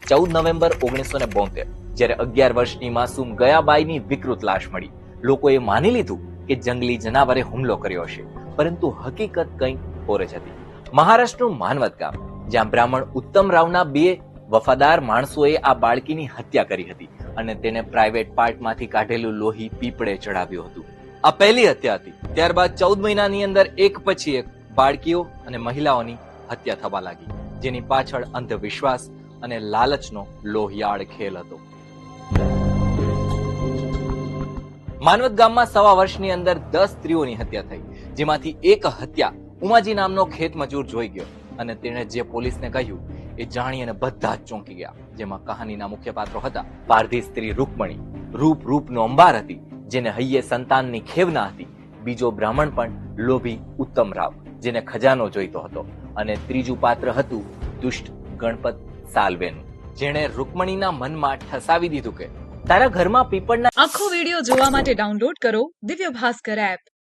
14 November 1972 જ્યારે 11 વર્ષની માસૂમ ગયાબાઈની વિકૃત લાશ મળી. લોકોએ માની લીધું કે જંગલી જનાવરે હુમલો કર્યો હશે, પરંતુ હકીકત કંઈક ઓર જ હતી. મહારાષ્ટ્રનું માનવત ગામ, જ્યાં બ્રાહ્મણ ઉત્તમરાવના 2 વફાદાર માણસોએ આ બાળકીની હત્યા કરી હતી અને તેને પ્રાઇવેટ પાર્ટમાંથી કાઢેલું લોહી પીપળે ચડાવ્યું હતું. આ પહેલી હત્યા હતી. ત્યારબાદ 14 મહિનાની અંદર એક પછી એક બાળકીઓ અને મહિલાઓની હત્યા થવા લાગી, જેની પાછળ અંધવિશ્વાસ અને લાલચનો લોહિયાળ ખેલ હતો. માનવત ગામમાં 1.5 વર્ષની અંદર 10 સ્ત્રીઓની હત્યા થઈ, જેમાંથી એક હત્યા ઉમાજી નામનો ખેતમજૂર જોઈ ગયો અને તેણે જે પોલીસને કહ્યું એ જાણી અને બધા જ ચોંકી ગયા. જેમાં કહાનીના મુખ્ય પાત્રો હતા પારધી સ્ત્રી રૂકમણી, રૂપનો અંબાર હતી, જેને હૈયે સંતાનની ખેવના હતી. બીજો બ્રાહ્મણ પણ લોભી ઉત્તમરાવ, જેને ખજાનો જોઈતો હતો, અને ત્રીજું પાત્ર હતું દુષ્ટ ગણપત સાલ્વેનું, જેણે રૂકમણીના મનમાં ઠસાવી દીધું કે તારા ઘરમાં પીપળના. આખો વિડિયો જોવા માટે ડાઉનલોડ કરો દિવ્ય ભાસ્કર એપ.